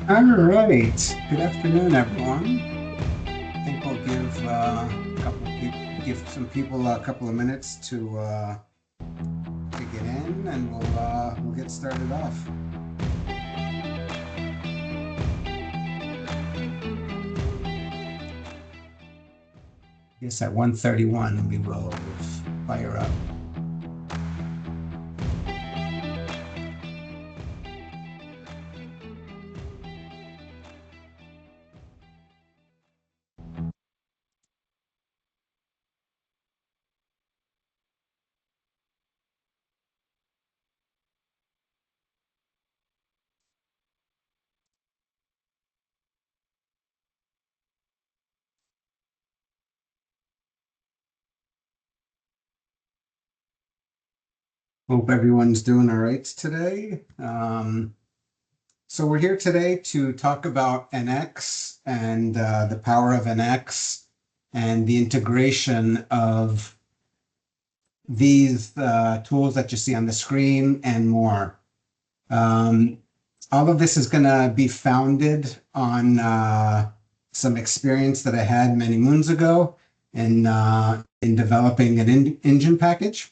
All right. Good afternoon, everyone. I think we'll give give some people a couple of minutes to get in, and we'll get started off. I guess at 1:31 we will fire up. Hope everyone's doing all right today. So we're here today to talk about NX and the power of NX and the integration of these tools that you see on the screen and more. Um, all of this is going to be founded on some experience that I had many moons ago in developing an engine package.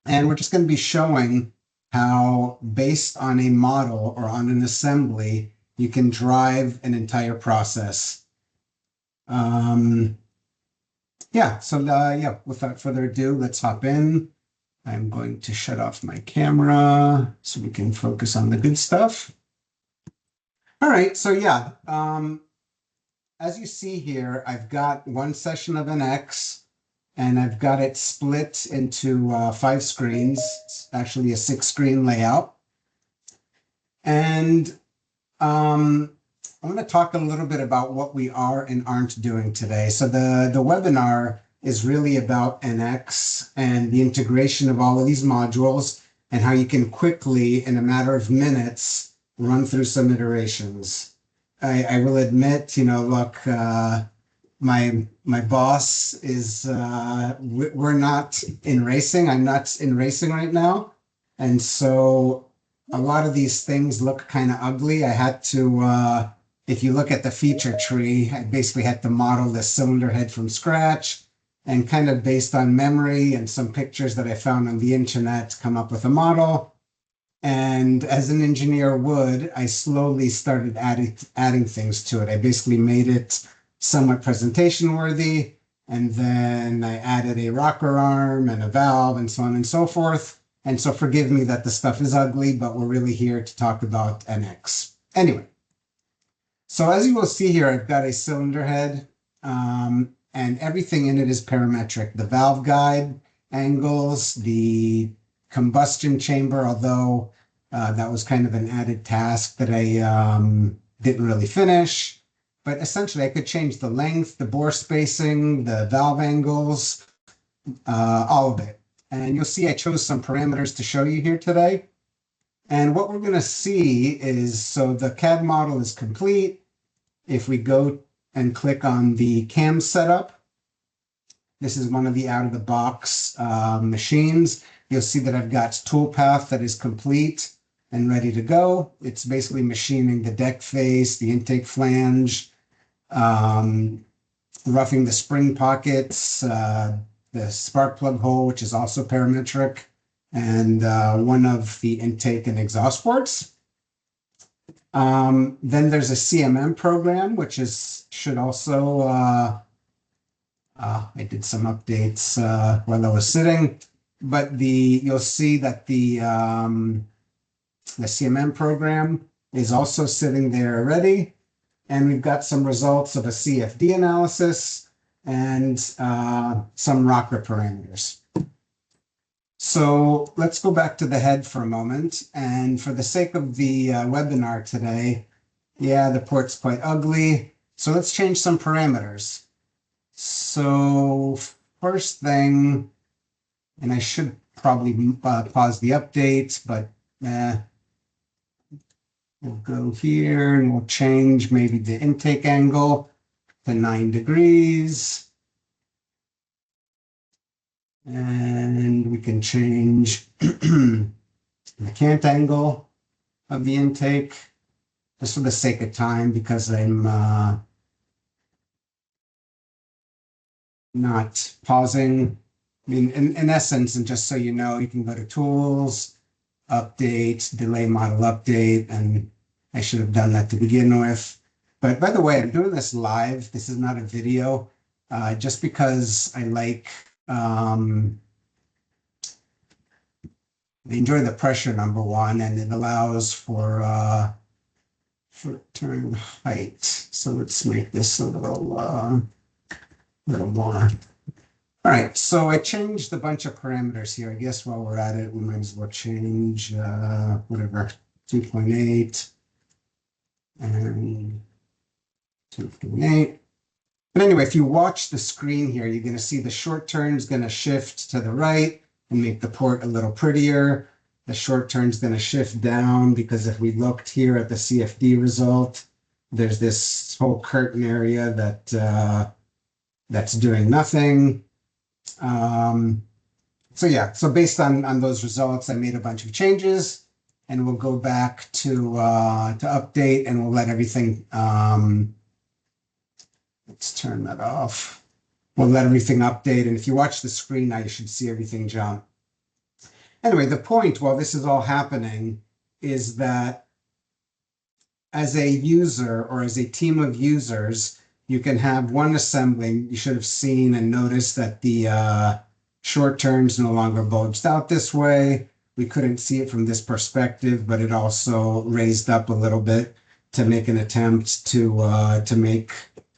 And we're just going to be showing how, based on a model or on an assembly, you can drive an entire process. Yeah, without further ado, let's hop in. I'm going to shut off my camera so we can focus on the good stuff. All right, so yeah, as you see here, I've got one session of NX, and I've got it split into 5 screens. It's actually a 6-screen layout. And I'm going to talk a little bit about what we are and aren't doing today. So the webinar is really about NX and the integration of all of these modules and how you can quickly, in a matter of minutes, run through some iterations. I will admit, look, my boss is we're not in racing. I'm not in racing right now, and so a lot of these things look kind of ugly. I had to, if you look at the feature tree, I basically had to model the cylinder head from scratch and kind of based on memory and some pictures that I found on the internet, come up with a model. And as an engineer would, I slowly started adding things to it. I basically made it somewhat presentation worthy. And then I added a rocker arm and a valve and so on and so forth. And so forgive me that the stuff is ugly, but we're really here to talk about NX. Anyway, so as you will see here, I've got a cylinder head and everything in it is parametric. The valve guide angles, the combustion chamber, although that was kind of an added task that I didn't really finish. But essentially, I could change the length, the bore spacing, the valve angles, all of it. And you'll see I chose some parameters to show you here today. And what we're going to see is, so the CAD model is complete. If we go and click on the CAM setup, this is one of the out-of-the-box machines. You'll see that I've got toolpath that is complete and ready to go. It's basically machining the deck face, the intake flange, roughing the spring pockets, the spark plug hole, which is also parametric, and one of the intake and exhaust ports. Then there's a CMM program, which should also, I did some updates while I was sitting, but you'll see that the CMM program is also sitting there ready. And we've got some results of a CFD analysis and some rocker parameters. So let's go back to the head for a moment. And for the sake of the webinar today, yeah, the port's quite ugly. So let's change some parameters. So first thing, and I should probably pause the update, but we'll go here and we'll change maybe the intake angle to 9 degrees. And we can change the cant angle of the intake just for the sake of time, because I'm not pausing. I mean, in essence, and just so you know, you can go to Tools, Update, Delay Model Update, and I should have done that to begin with. But by the way, I'm doing this live. This is not a video, just because I like, I enjoy the pressure, number one, and it allows for turn height. So let's make this a little more. All right, so I changed a bunch of parameters here. I guess while we're at it, we might as well change whatever, 2.8 and 2.8. But anyway, if you watch the screen here, you're going to see the short turn is going to shift to the right and make the port a little prettier. The short turn is going to shift down because if we looked here at the CFD result, there's this whole curtain area that that's doing nothing. So yeah, so based on those results, I made a bunch of changes, and we'll go back to update, and we'll let everything. Let's turn that off. We'll let everything update, and if you watch the screen now, you should see everything jump. Anyway, the point while this is all happening is that as a user or as a team of users, you can have one assembly. You should have seen and noticed that the short turns no longer bulged out this way. We couldn't see it from this perspective, but it also raised up a little bit to make an attempt to make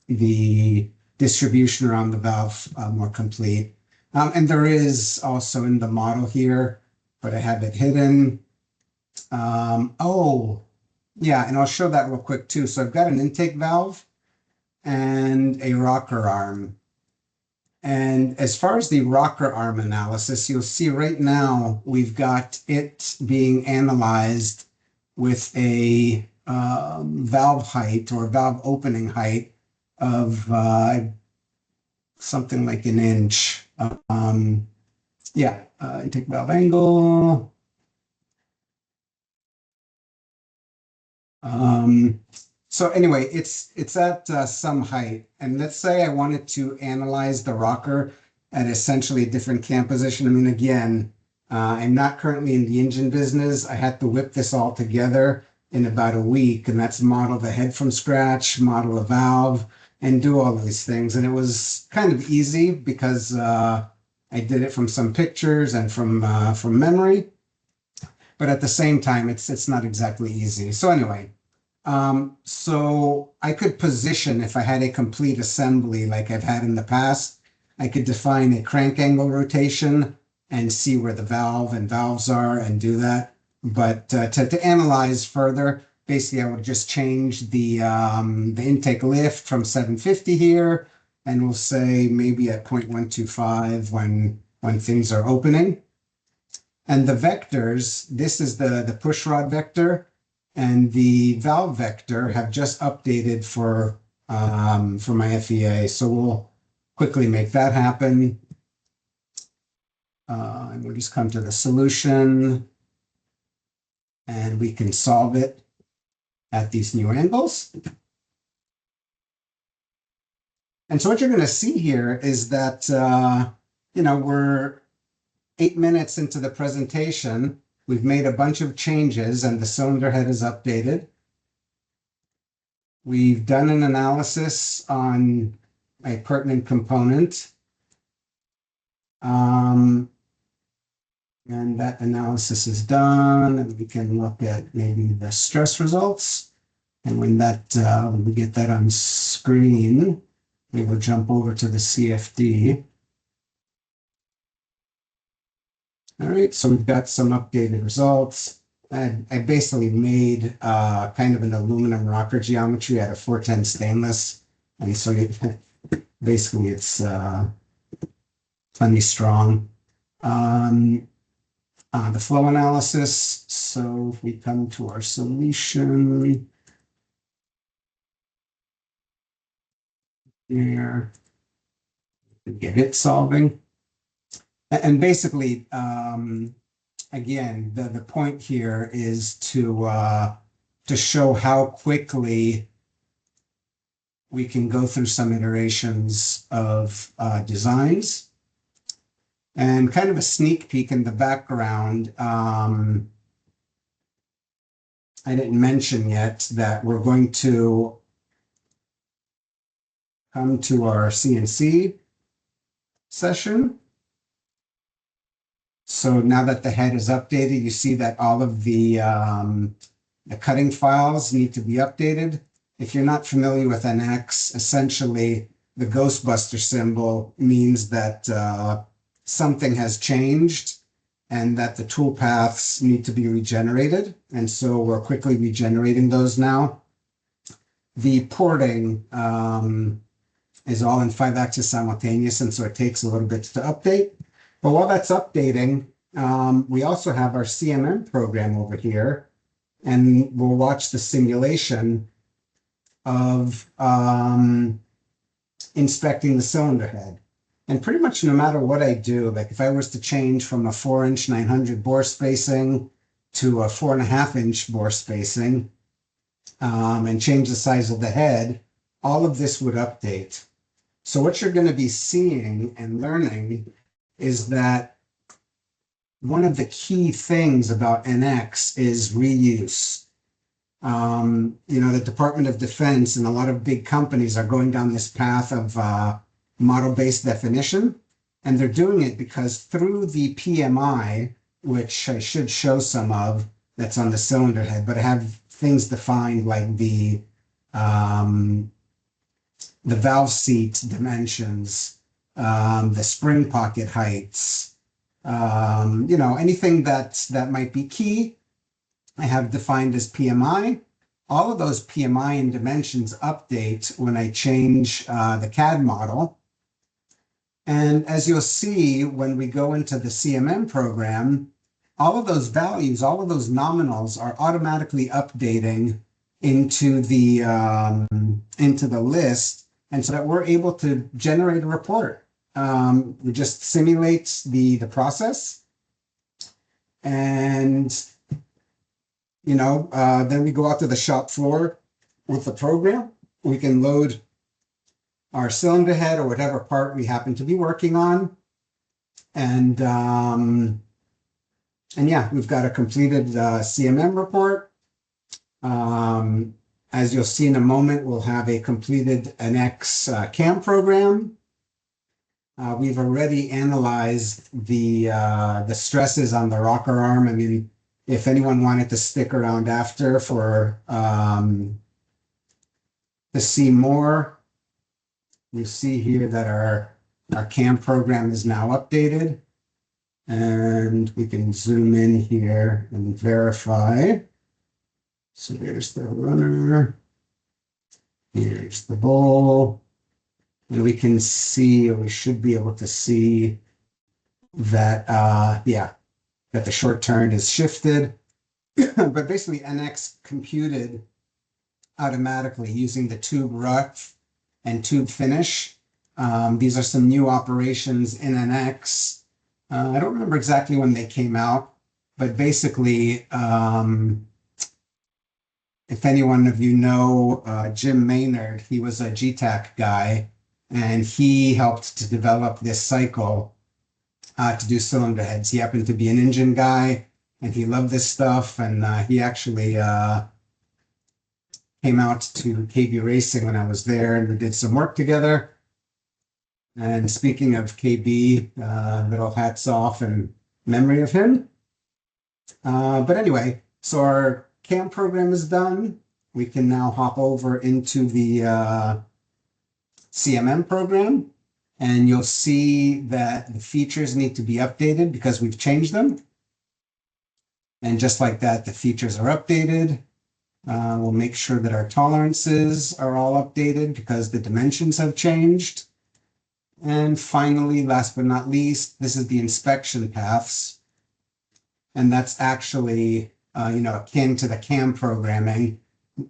the distribution around the valve more complete. And there is also in the model here, but I have it hidden. Oh, yeah, and I'll show that real quick too. So I've got an intake valve and a rocker arm. And as far as the rocker arm analysis, you'll see right now we've got it being analyzed with a valve height or valve opening height of something like an inch. Intake valve angle. So anyway, it's at some height, and let's say I wanted to analyze the rocker at essentially a different cam position. I mean, again, I'm not currently in the engine business. I had to whip this all together in about a week, and that's model the head from scratch, model a valve, and do all these things. And it was kind of easy because I did it from some pictures and from memory, but at the same time, it's not exactly easy. So anyway. So I could position, if I had a complete assembly like I've had in the past, I could define a crank angle rotation and see where the valve and valves are and do that. But to analyze further, basically I would just change the intake lift from 750 here, and we'll say maybe at 0.125 when things are opening. And the vectors, this is the push rod vector, and the valve vector have just updated for my FEA. So we'll quickly make that happen. And we'll just come to the solution, and we can solve it at these new angles. And so what you're going to see here is that, we're 8 minutes into the presentation. We've made a bunch of changes, and the cylinder head is updated. We've done an analysis on a pertinent component. And that analysis is done, and we can look at maybe the stress results. And when we get that on screen, we will jump over to the CFD. All right, so we've got some updated results. I basically made kind of an aluminum rocker geometry out of 410 stainless. And so basically it's plenty strong. The flow analysis. So if we come to our solution here, we get it solving. And basically, again, the point here is to to show how quickly we can go through some iterations of designs. And kind of a sneak peek in the background, I didn't mention yet that we're going to come to our CNC session. So now that the head is updated, you see that all of the cutting files need to be updated. If you're not familiar with NX, essentially the Ghostbuster symbol means that something has changed and that the tool paths need to be regenerated. And so we're quickly regenerating those now. The porting is all in 5-axis simultaneous, and so it takes a little bit to update. But while that's updating, we also have our CMM program over here, and we'll watch the simulation of inspecting the cylinder head. And pretty much no matter what I do, like if I was to change from a 4-inch 900 bore spacing to a 4.5-inch bore spacing and change the size of the head, all of this would update. So what you're going to be seeing and learning is that one of the key things about NX is reuse. The Department of Defense and a lot of big companies are going down this path of model-based definition, and they're doing it because through the PMI, which I should show some of, that's on the cylinder head, but I have things defined like the valve seat dimensions, the spring pocket heights, anything that might be key, I have defined as PMI. All of those PMI and dimensions update when I change the CAD model. And as you'll see, when we go into the CMM program, all of those values, all of those nominals are automatically updating into the list, and so that we're able to generate a report. We just simulate the process, and then we go out to the shop floor with the program. We can load our cylinder head or whatever part we happen to be working on, and yeah, we've got a completed CMM report. As you'll see in a moment, we'll have a completed NX CAM program. We've already analyzed the stresses on the rocker arm. I mean, if anyone wanted to stick around after for to see more, you see here that our CAM program is now updated. And we can zoom in here and verify. So here's the runner. Here's the bowl. And we can see, or we should be able to see that, that the short turn is shifted. But basically NX computed automatically using the tube rough and tube finish. These are some new operations in NX. I don't remember exactly when they came out, but basically, if any one of you know Jim Maynard, he was a GTAC guy, and he helped to develop this cycle to do cylinder heads. He happened to be an engine guy, and he loved this stuff, and he actually came out to KB Racing when I was there, and we did some work together. And speaking of KB, little hats off in memory of him. But anyway, so our CAM program is done. We can now hop over into the CMM program, and you'll see that the features need to be updated because we've changed them. And just like that, the features are updated. We'll make sure that our tolerances are all updated because the dimensions have changed. And finally, last but not least, this is the inspection paths. And that's actually, akin to the CAM programming.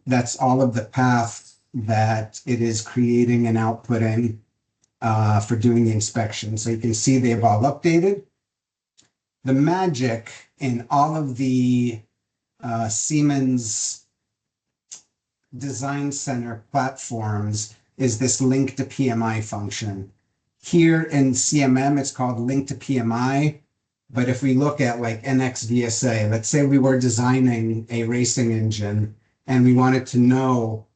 That's all of the paths that it is creating and outputting for doing the inspection. So you can see they've all updated. The magic in all of the Siemens design center platforms is this link to PMI function. Here in CMM, it's called link to PMI. But if we look at like NX VSA, let's say we were designing a racing engine and we wanted to know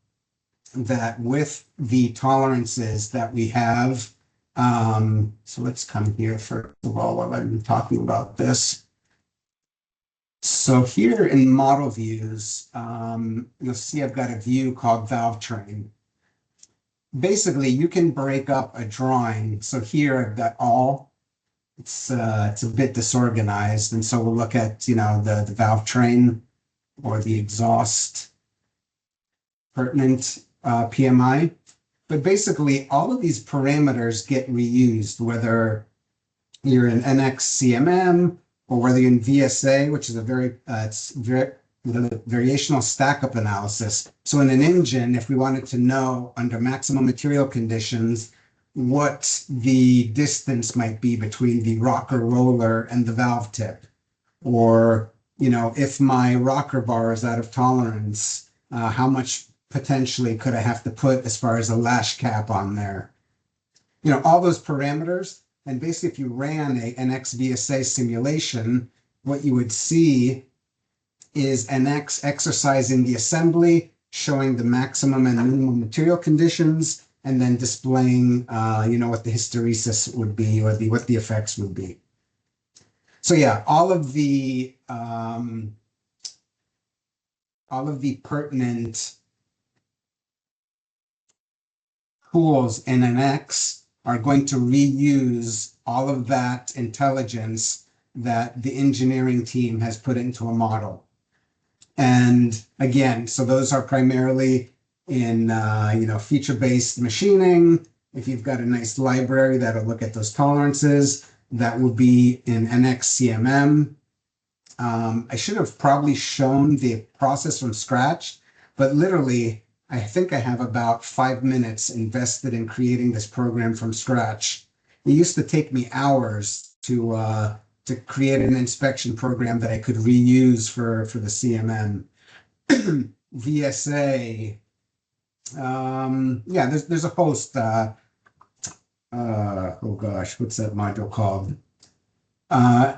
that with the tolerances that we have, so let's come here first of all while I'm talking about this. So here in model views, you'll see I've got a view called valve train. Basically, you can break up a drawing. So here I've got all. It's a bit disorganized, and so we'll look at the valve train or the exhaust pertinent PMI. But basically, all of these parameters get reused, whether you're in NX CMM or whether you're in VSA, which is a variational stack-up analysis. So in an engine, if we wanted to know under maximum material conditions what the distance might be between the rocker roller and the valve tip, or if my rocker bar is out of tolerance, how much potentially could I have to put as far as a lash cap on there? All those parameters. And basically, if you ran a NX VSA simulation, what you would see is NX exercising the assembly, showing the maximum and minimum material conditions, and then displaying, what the hysteresis would be or what the effects would be. So yeah, all of the pertinent tools in NX are going to reuse all of that intelligence that the engineering team has put into a model. And again, so those are primarily in feature-based machining. If you've got a nice library that'll look at those tolerances, that will be in NX CMM. I should have probably shown the process from scratch, but literally, I think I have about 5 minutes invested in creating this program from scratch. It used to take me hours to create an inspection program that I could reuse for the CMM. VSA, yeah, there's a host. Oh gosh, what's that module called?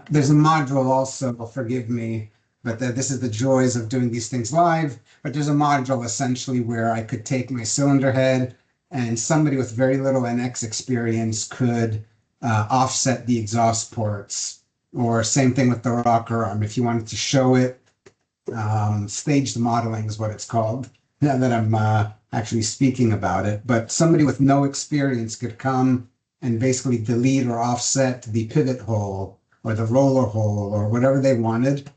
There's a module also, forgive me, but this is the joys of doing these things live. But there's a module essentially where I could take my cylinder head and somebody with very little NX experience could offset the exhaust ports, or same thing with the rocker arm. If you wanted to show it, staged modeling is what it's called, now that I'm actually speaking about it. But somebody with no experience could come and basically delete or offset the pivot hole or the roller hole or whatever they wanted.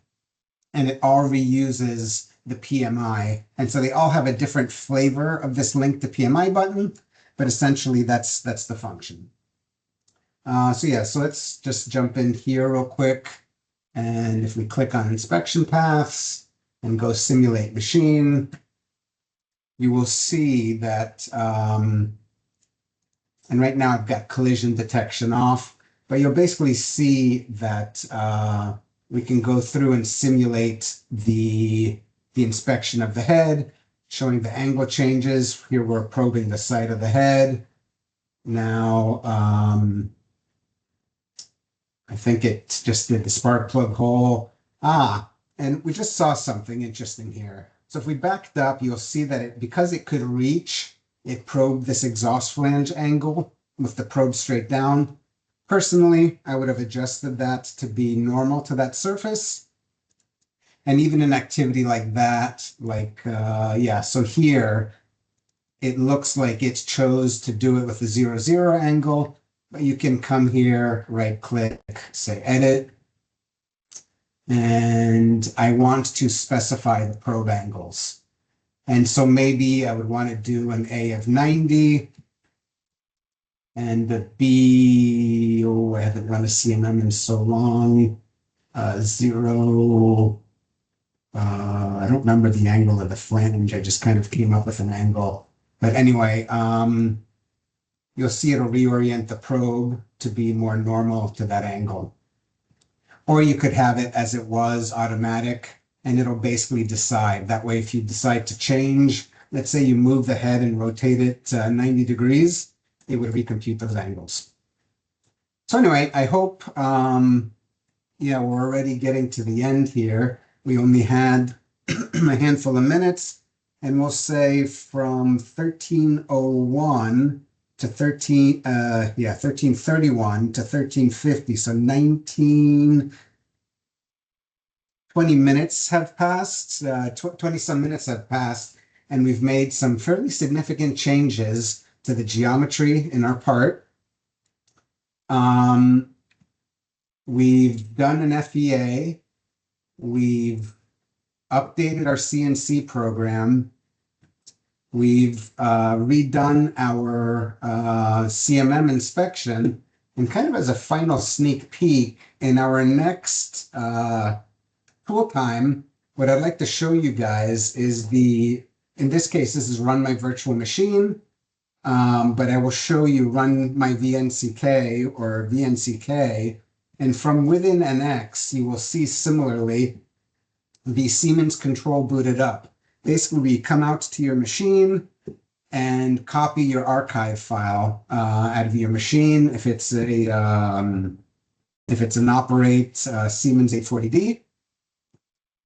And it all reuses the PMI. And so they all have a different flavor of this link to PMI button, but essentially that's the function. So yeah, so let's just jump in here real quick. And if we click on inspection paths and go simulate machine, you will see that, and right now I've got collision detection off, but you'll basically see that we can go through and simulate the inspection of the head, showing the angle changes. Here we're probing the side of the head. Now, I think it just did the spark plug hole. And we just saw something interesting here. So if we backed up, you'll see that because it could reach, it probed this exhaust flange angle with the probe straight down. Personally, I would have adjusted that to be normal to that surface. And even an activity like that, so here, it looks like it chose to do it with a 0-0 angle, but you can come here, right click, say edit, and I want to specify the probe angles. And so maybe I would want to do an A of 90 and the B, I haven't run a CMM in so long, 0, I don't remember the angle of the flange. I just kind of came up with an angle. But anyway, you'll see it'll reorient the probe to be more normal to that angle. Or you could have it as it was, automatic, and it'll basically decide. That way, if you decide to change let's say you move the head and rotate it 90 degrees, it would recompute those angles. So anyway, I hope, yeah, we're already getting to the end here. We only had a handful of minutes, and we'll say from 1301 to 1331 to 1350. So 20 minutes have passed, 20 some minutes have passed, and we've made some fairly significant changes to the geometry in our part. We've done an FEA. We've updated our CNC program. We've redone our CMM inspection, and kind of as a final sneak peek, in our next tool time, what I'd like to show you guys is in this case, this is run my virtual machine, but I will show you run my VNCK or VNCK, and from within NX, you will see similarly the Siemens control booted up. Basically, we come out to your machine and copy your archive file out of your machine. If it's an operate Siemens 840D,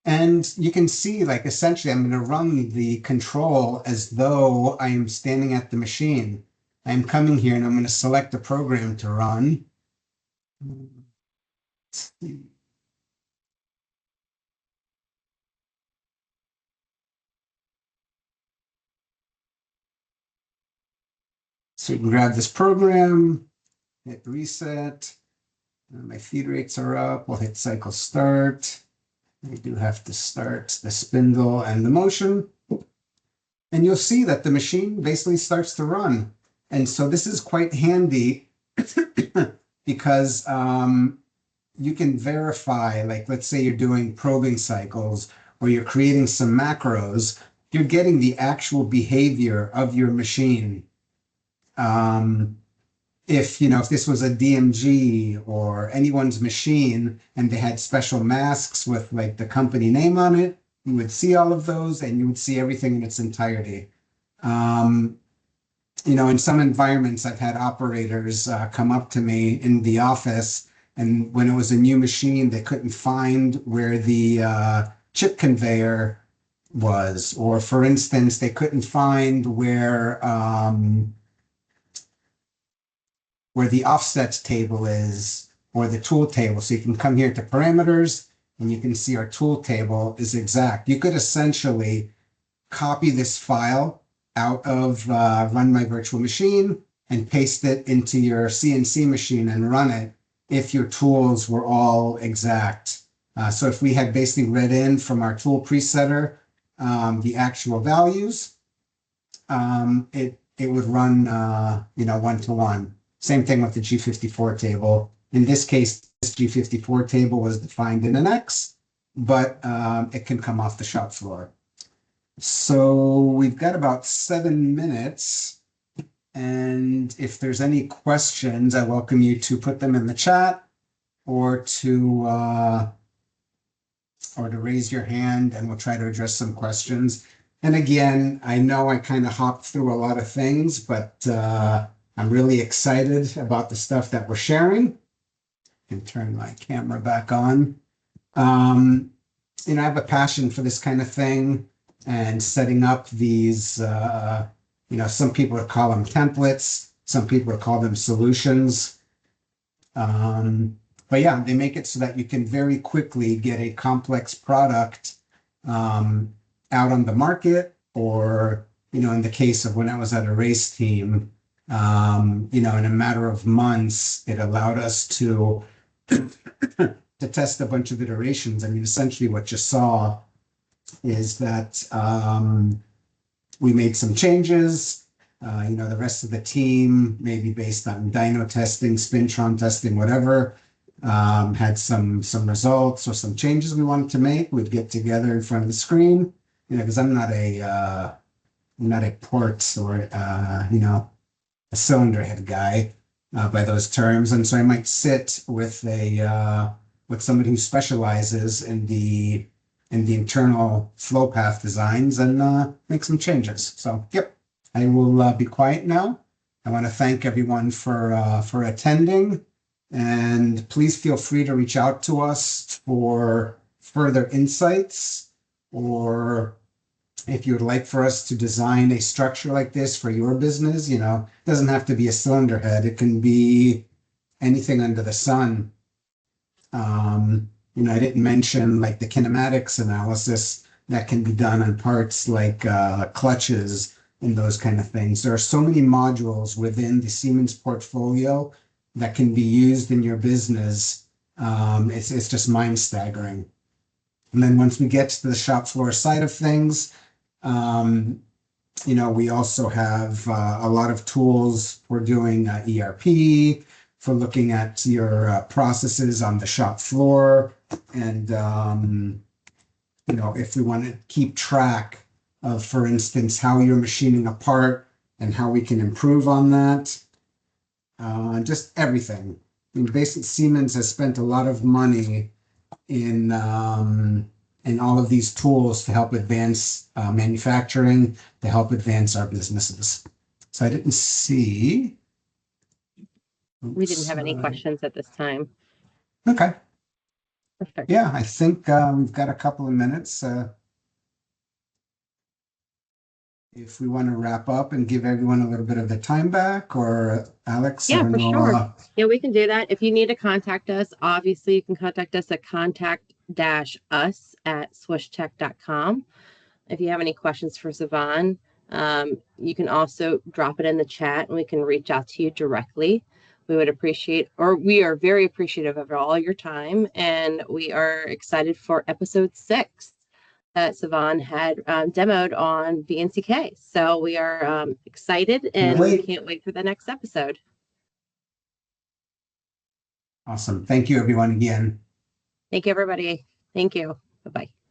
and you can see, like, essentially, I'm going to run the control as though I am standing at the machine. I'm coming here and I'm going to select a program to run. So you can grab this program, hit reset. My feed rates are up. We'll hit cycle start. We do have to start the spindle and the motion. And you'll see that the machine basically starts to run. And so this is quite handy because you can verify, like, let's say you're doing probing cycles or you're creating some macros, you're getting the actual behavior of your machine. If this was a DMG or anyone's machine and they had special masks with, like, the company name on it, you would see all of those and you would see everything in its entirety. In some environments, I've had operators come up to me in the office, and when it was a new machine, they couldn't find where the chip conveyor was, or for instance, they couldn't find where the offsets table is, or the tool table. So you can come here to parameters and you can see our tool table is exact. You could essentially copy this file out of run my virtual machine and paste it into your CNC machine and run it if your tools were all exact. So if we had basically read in from our tool presetter the actual values, it would run one-to-one. Same thing with the G54 table. In this case, this G54 table was defined in an X, but it can come off the shop floor. So we've got about 7 minutes. And if there's any questions, I welcome you to put them in the chat or to raise your hand, and we'll try to address some questions. And again, I know I kind of hopped through a lot of things, but I'm really excited about the stuff that we're sharing. I can turn my camera back on. I have a passion for this kind of thing and setting up these, some people would call them templates. Some people would call them solutions. But yeah, they make it so that you can very quickly get a complex product out on the market, or, in the case of when I was at a race team, in a matter of months, it allowed us to test a bunch of iterations. I mean, essentially what you saw is that we made some changes. The rest of the team, maybe based on dyno testing, spintron testing, whatever, had some results or some changes we wanted to make. We'd get together in front of the screen, because I'm not a port or a cylinder head guy by those terms, and so I might sit with somebody who specializes in the and the internal flow path designs and make some changes. So, yep, I will be quiet now. I want to thank everyone for attending, and please feel free to reach out to us for further insights, or if you would like for us to design a structure like this for your business. You know, it doesn't have to be a cylinder head. It can be anything under the sun. You know, I didn't mention like the kinematics analysis that can be done on parts like clutches and those kind of things. There are so many modules within the Siemens portfolio that can be used in your business. It's just mind staggering. And then once we get to the shop floor side of things, you know, we also have a lot of tools for doing ERP, for looking at your processes on the shop floor. And, you know, if we want to keep track of, for instance, how you're machining a part and how we can improve on that, just everything. I mean, basically, Siemens has spent a lot of money in all of these tools to help advance manufacturing, to help advance our businesses. So I didn't see. We didn't have any questions at this time. Okay. Perfect. Yeah, I think we've got a couple of minutes. If we want to wrap up and give everyone a little bit of the time back, or Alex, I Yeah, don't for know. sure. Yeah, we can do that. If you need to contact us, obviously you can contact us at contact-us@swishtech.com. If you have any questions for Sivan, you can also drop it in the chat and we can reach out to you directly. We would appreciate, or we are very appreciative of all your time, and we are excited for episode 6 that Sivan had demoed on VNCK. So we are excited, and we can't wait for the next episode. Awesome. Thank you, everyone, again. Thank you, everybody. Thank you. Bye-bye.